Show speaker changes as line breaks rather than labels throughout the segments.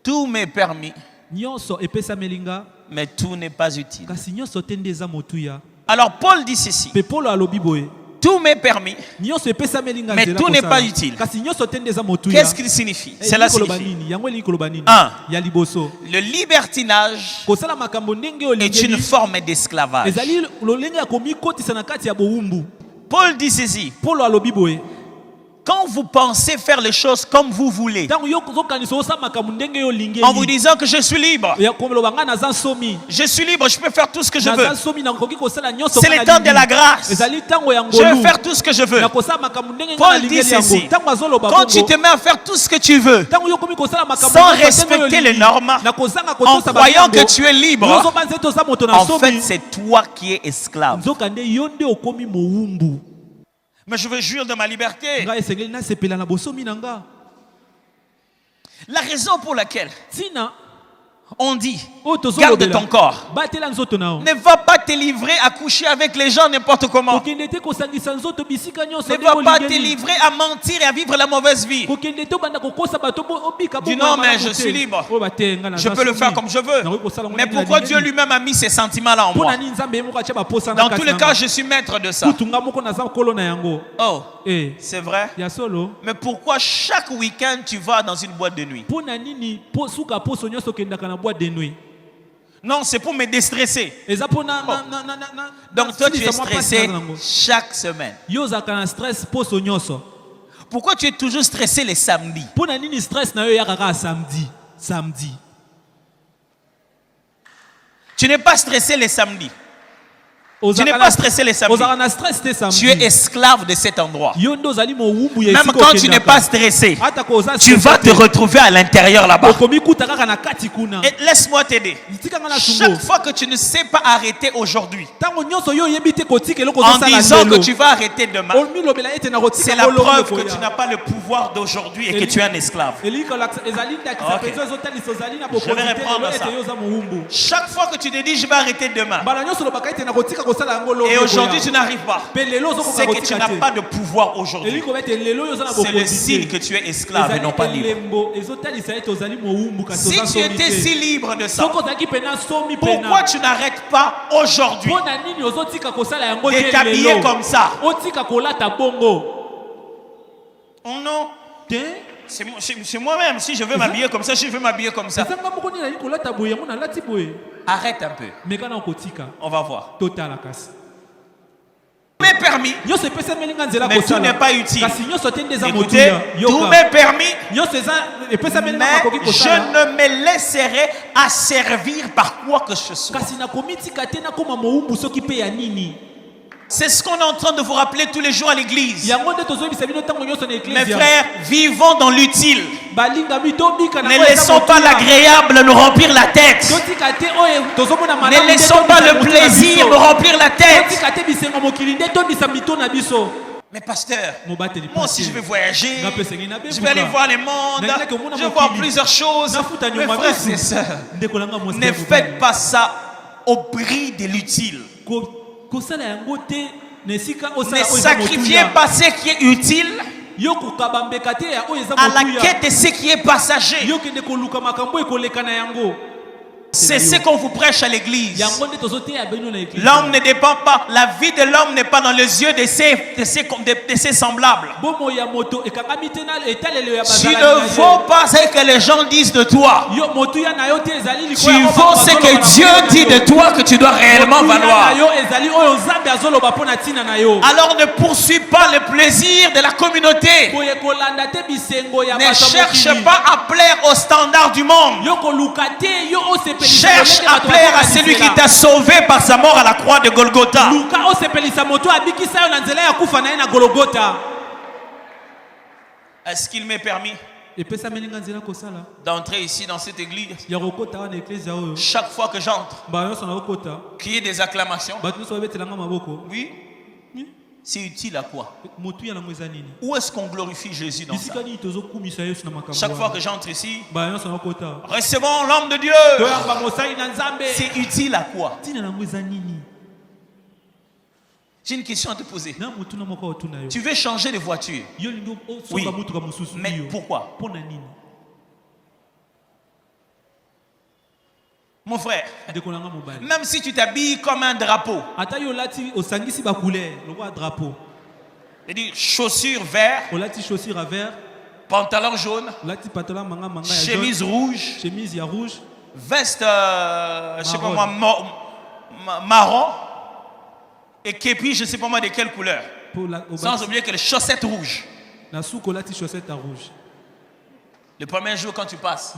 Tout m'est permis,
nyonso epesa melinga
mais tout n'est pas utile.
kasi nyonso te nde eza motuya.
Alors Paul dit ceci.
Pe Paulo alobi boye
Tout m'est permis,
nyonso epesa melinga
mais
nzela
tout n'est
kosala.
pas utile.
Kasi nyonso te nde eza motuya.
Qu'est-ce qu'il signifie? Cela signifie
yango elingi koloba nini?
Un.
Ya liboso
le libertinage
kosala makambo ndenge
est une
olingeli
forme d'esclavage.
ezali lolenge ya komikotisa na kati ya bowumbu.
Paul dit ceci.
Paulo alobi boye
Quand vous pensez faire les choses comme vous voulez,
ntango yo kozokanisa osala makambo ndenge yo olingeli
en vous disant que je suis libre,
ya koloba nga naza nsomi
je suis libre, je peux faire tout ce que je veux.
naza nsomi nakoki kosala nyonso
C'est le temps de la grâce.
ezali ntango ya
Je
ngolu
vais faire tout ce que je veux.
nakosala makambo ndenge nga
Paul
nalingeli
dit
yango.
ceci.
Ntango azoloba
Quand tu te mets à faire tout ce que tu veux,
ntango yo komi kosala makambo
sans
nyonso
respecter
ndenge yo
les
olingi,
normes,
nakozanga
en
kotosa
croyant
bayango,
que tu es libre,
nyonso banze toza moto na
en fait,
nsomi
c'est toi qui es esclave.
nzoka nde yo nde okomi mowumbu.
Mais je veux jouir de ma liberté.
nga esengeli nasepela na bosomi na nga.
La raison pour laquelle
Tina
on dit,
oyo
garde
tozolobela
ton corps.
batela nzoto na yo.
Ne va pas te livrer à coucher avec les gens n'importe comment.
kokende te kosangisa nzoto bisika nyonso
Ne
ndenge
va pas te
olingeli.
livrer à mentir et à vivre la mauvaise vie.
kokende te obanda kokosa bato obika
Dis non, mais je suis libre. Je peux le faire comme je veux. Mais pourquoi Dieu lui-même a mis ces sentiments-là en moi? Dans tous les cas, je suis maître de ça. Oh, c'est vrai. Mais pourquoi chaque week-end tu vas dans une boîte de nuit? Non, c'est pour me déstresser. Oh. Donc toi, tu es stressé chaque semaine. Pourquoi tu es toujours stressé les samedis? Tu n'es pas stressé les samedis. Tu n'es pas stressé les samedis. Tu es esclave de cet endroit. Même quand tu n'es pas stressé, tu vas te retrouver à l'intérieur là-bas. Et laisse-moi t'aider. Chaque fois que tu ne sais pas arrêter aujourd'hui, en disant que tu vas arrêter demain, c'est la preuve que tu n'as pas le pouvoir d'aujourd'hui et que tu es un esclave. Okay. Je vais reprendre ça. Chaque fois que tu te dis je vais arrêter demain, et aujourd'hui tu n'arrives pas, c'est que tu n'as pas de pouvoir aujourd'hui. C'est le signe que tu es esclave et non pas libre. Si tu étais si libre de ça, pourquoi tu n'arrêtes pas aujourd'hui de t'habiller comme ça? Oh non, c'est moi-même. Si je veux m'habiller comme ça, je veux m'habiller comme ça. Arrête un peu. On va voir. Tout m'est permis, mais tout n'est pas utile. Écoutez, tout m'est permis, mais je ne me laisserai asservir par quoi que ce soit. C'est ce qu'on est en train de vous rappeler tous les jours à l'église. Mes frères, vivons dans l'utile. Ne laissons pas l'agréable nous remplir la tête. Ne laissons pas le plaisir nous remplir la tête. Mais pasteur, moi aussi je vais voyager, je vais aller voir le monde, je vais voir plusieurs choses. Mes frères et sœurs, ne faites pas ça au prix de l'utile. Ne sacrifiez pas ce qui est utile à la quête de ce qui est passager. C'est ce qu'on vous prêche à l'église. L'homme ne dépend pas, la vie de l'homme n'est pas dans les yeux de ses semblables. Tu ne vaux pas ce que les gens disent de toi. Tu vaux ce que Dieu dit de toi que tu dois réellement valoir. Alors ne poursuis pas le plaisir de la communauté. Ne cherche pas à plaire au standard du monde. Cherche à plaire à celui qui t'a sauvé par sa mort à la croix de Golgotha. Est-ce qu'il m'est permis d'entrer ici dans cette église? Chaque fois que j'entre, qu'il y ait des acclamations, oui, c'est utile à quoi? Où est-ce qu'on glorifie Jésus dans ça? Chaque fois que j'entre ici, recevons l'homme de Dieu. C'est utile à quoi? J'ai une question à te poser. Tu veux changer de voiture? Oui. Mais pourquoi? Mon frère, même si tu t'habilles comme un drapeau, c'est-à-dire chaussures vert, pantalon jaune, chemise rouge, veste, je sais pas moi, marron, et képi, je sais pas moi de quelle couleur. Sans oublier que les chaussettes rouges. Le premier jour quand tu passes,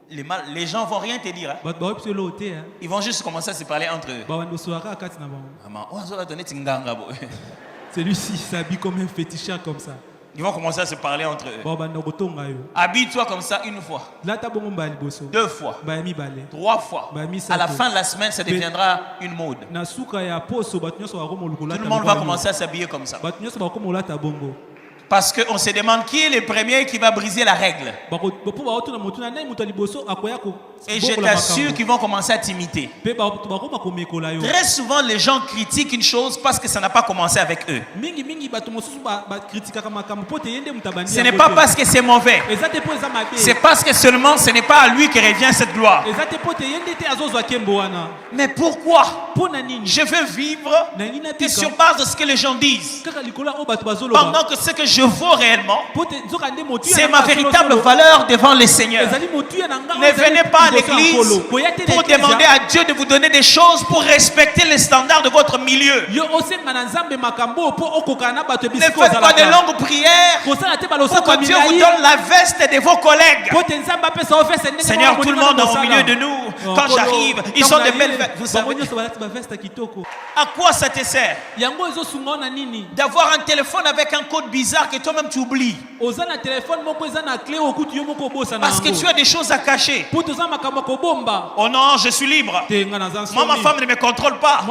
les gens vont rien te dire. Hein. Ils vont juste commencer à se parler entre eux.
Celui-ci s'habille comme un féticheur comme ça.
Ils vont commencer à se parler entre eux. Habille-toi comme ça une fois, 2 fois, 3 fois. À la fin de la semaine, ça deviendra une mode. Tout le monde va commencer à s'habiller comme ça. Parce qu'on se demande qui est le premier qui va briser la règle. Et je t'assure qu'ils vont commencer à t'imiter. Très souvent, les gens critiquent une chose parce que ça n'a pas commencé avec eux. Ce n'est pas parce que c'est mauvais. C'est parce que seulement ce n'est pas à lui que revient cette gloire. Mais pourquoi je veux vivre sur base de ce que les gens disent, pendant que ce que je vaux réellement, c'est ma véritable valeur devant le Seigneur. Ne venez pas à l'église pour demander à Dieu de vous donner des choses pour respecter les standards de votre milieu. Ne faites pas de longues prières pour que Dieu vous donne la veste de vos collègues. Seigneur, tout le monde au milieu de nous, quand j'arrive, ils ont de belles vestes. Vous savez, à quoi ça te sert d'avoir un téléphone avec un code bizarre que toi-même tu oublies? Parce que tu as des choses à cacher. Oh non, je suis libre. Moi, ma femme ne me contrôle pas.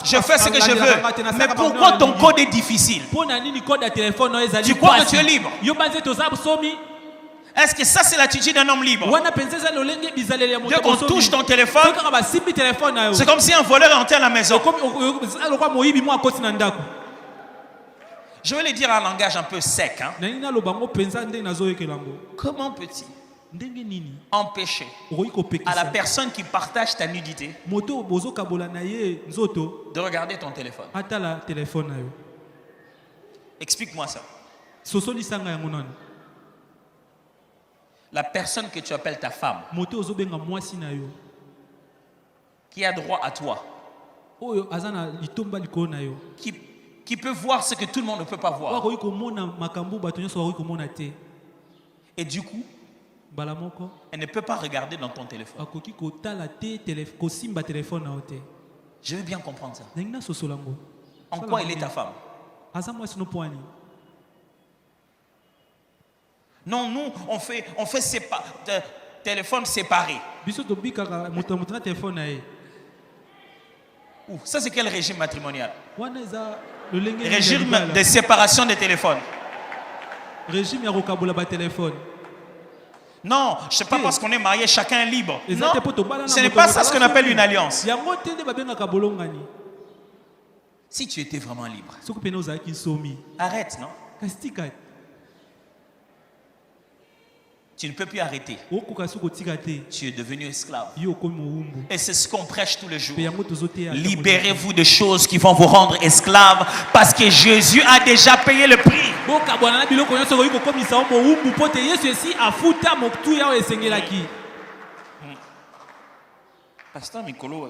Je fais ce que je veux. Mais pourquoi ton code est difficile? Tu crois que tu es libre? Est-ce que ça c'est l'attitude d'un homme libre? Dès qu'on touche ton téléphone, c'est comme si un voleur est entré à la maison. Je vais le dire en langage un peu sec. Hein? Comment peux-tu empêcher à la personne qui partage ta nudité de regarder ton téléphone? Explique-moi ça. La personne que tu appelles ta femme, qui a droit à toi, qui peut voir ce que tout le monde ne peut pas voir. Et du coup, elle ne peut pas regarder dans ton téléphone. Je veux bien comprendre ça. En quoi elle est ta femme? Non, nous, on fait téléphone séparé. Ça, c'est quel régime matrimonial? Régime de séparation des téléphones. Non, je ne sais pas parce qu'on est marié, chacun est libre. Non, ce n'est pas ça ce qu'on appelle une alliance. Si tu étais vraiment libre, arrête, non? Tu ne peux plus arrêter. Tu es devenu esclave. Et c'est ce qu'on prêche tous les jours. Libérez-vous de choses qui vont vous rendre esclaves parce que Jésus a déjà payé le prix. Pasteur Mikolo,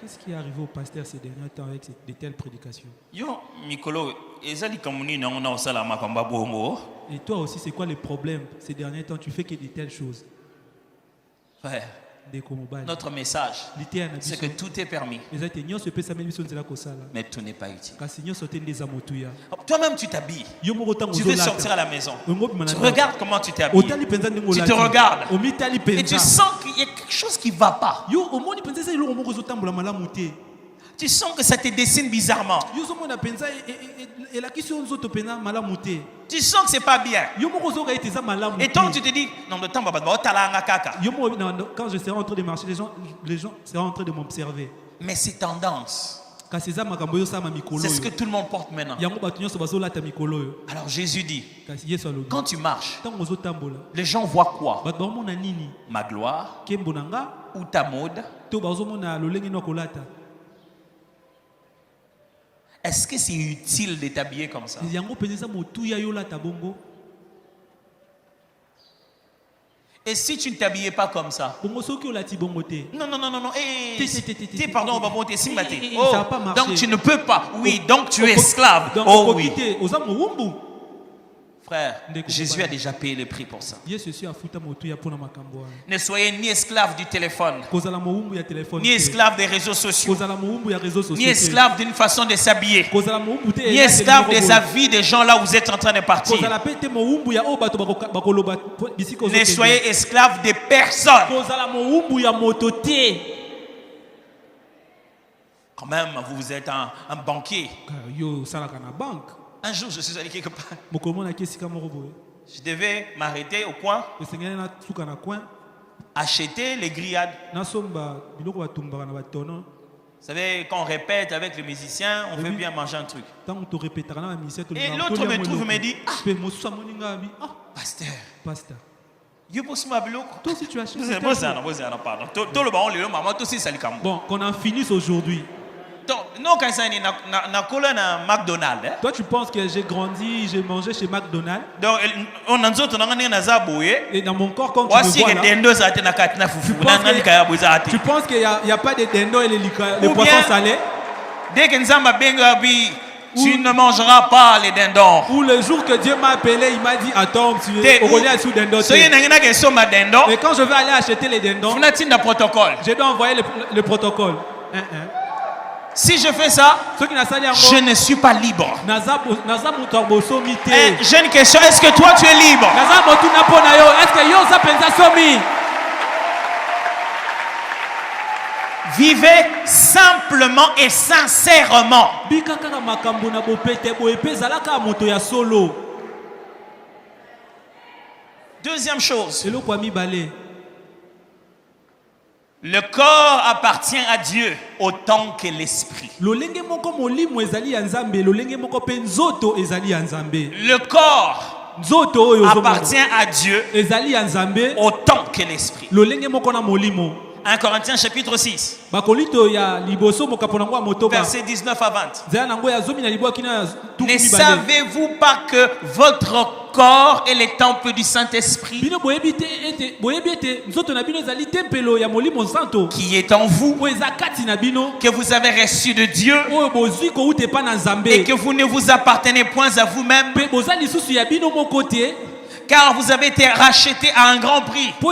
qu'est-ce qui est arrivé au pasteur ces derniers temps avec de telles prédications? Et toi aussi, c'est quoi le problème ces derniers temps? Tu fais que de telles choses.
Ouais. Notre message, c'est que tout est permis, mais tout n'est pas utile. Toi-même, tu t'habilles. Tu veux sortir à la maison. Tu regardes comment tu t'habilles. Tu te regardes. Et tu sens qu'il y a quelque chose qui ne va pas. Tu sens que ça te dessine bizarrement. Tu sens que ce n'est pas bien. Et toi, tu te dis, non, le temps va pas.
Quand je serai en train de marcher, les gens seront en train de m'observer.
Mais ces tendances C'est ce que tout le monde porte maintenant. Alors Jésus dit, quand tu marches, les gens voient quoi? Ma gloire ou ta mode? Est-ce que c'est utile de t'habiller comme ça? Et si tu ne t'habillais pas comme ça? Non. Pardon, on va monter. Donc tu ne peux pas. Oui, donc tu es esclave. Oh oui. Frère, Jésus a déjà payé le prix pour ça. Ne soyez ni esclave du téléphone, ni esclave des réseaux sociaux, ni esclave d'une façon de s'habiller, ni esclave des avis des gens là où vous êtes en train de partir. Ne soyez esclave des personnes. Quand même, vous êtes un banquier. Un jour, je suis allé quelque part. Je devais m'arrêter au coin, acheter les grillades. Vous savez, quand on répète avec les musiciens, on veut bien manger un truc. Et l'autre me trouve et me dit, pasteur. Bon, qu'on en finisse aujourd'hui. Non, quand ça n'est na McDonald's.
Toi, tu penses que j'ai grandi, j'ai mangé chez McDonald's.
Donc, on a
et dans mon corps, quand tu me vois là, tu penses qu'il n'y a pas de dindons et les poissons salés.
Dès que tu ne mangeras pas les dindons.
Ou le jour que Dieu m'a appelé, il m'a dit, attends, tu es au relais sous dindons. Et quand je vais aller acheter les dindons, je dois envoyer le protocole.
Si je fais ça, je ne suis pas libre. J'ai une question, est-ce que toi tu es libre? Vivez simplement et sincèrement. Deuxième chose. Le corps appartient à Dieu autant que l'esprit. Le corps appartient à Dieu autant que l'esprit. 1 Corinthiens chapitre 6, verset 19 à 20. Ne savez-vous pas que votre corps est le temple du Saint-Esprit qui est en vous, que vous avez reçu de Dieu et que vous ne vous appartenez point à vous-même, car vous avez été racheté à un grand prix. Je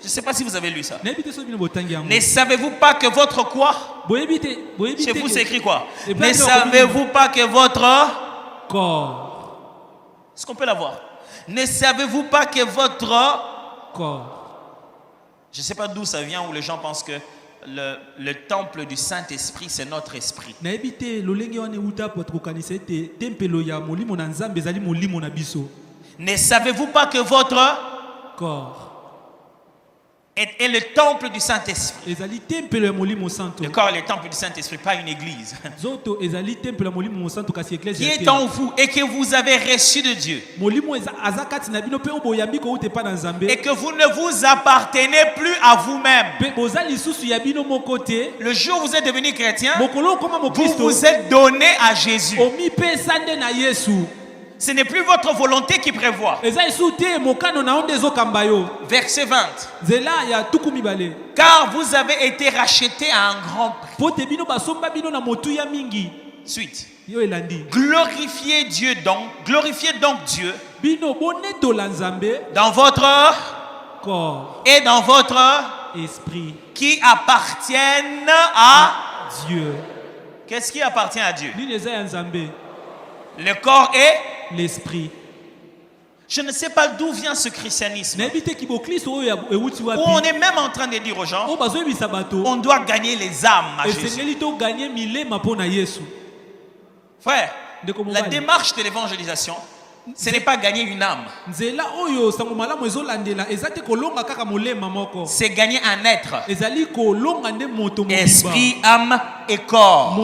ne sais pas si vous avez lu ça. Ne savez-vous pas que votre quoi? Chez vous, c'est écrit quoi? Ne savez-vous pas que votre
corps.
Est-ce qu'on peut l'avoir? Ne savez-vous pas que votre
corps.
Je ne sais pas d'où ça vient, où les gens pensent que le temple du Saint-Esprit, c'est notre esprit. Ne savez-vous pas que votre
corps
est le temple du Saint-Esprit? Le corps est le temple du Saint-Esprit, pas une église. Qui est en vous et que vous avez reçu de Dieu. Et que vous ne vous appartenez plus à vous-même. Le jour où vous êtes devenu chrétien, vous vous êtes donné à Jésus. Ce n'est plus votre volonté qui prévoit. Verset 20. Car vous avez été rachetés à un grand prix. Suite. Glorifiez donc Dieu dans votre
corps
et dans votre
esprit
qui appartiennent à
Dieu.
Qu'est-ce qui appartient à Dieu?
Le
corps et
l'esprit.
Je ne sais pas d'où vient ce christianisme. Où on est même en train de dire aux gens, on doit gagner les âmes à Jésus. Frère, la démarche de l'évangélisation Ce n'est pas gagner une âme. C'est gagner un être. Esprit, âme et corps.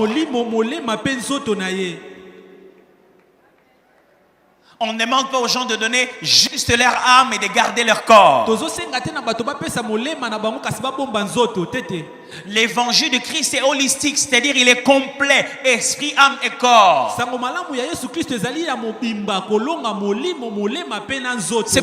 On ne demande pas aux gens de donner juste leur âme et de garder leur corps. L'évangile de Christ est holistique, c'est-à-dire il est complet, esprit, âme et corps. C'est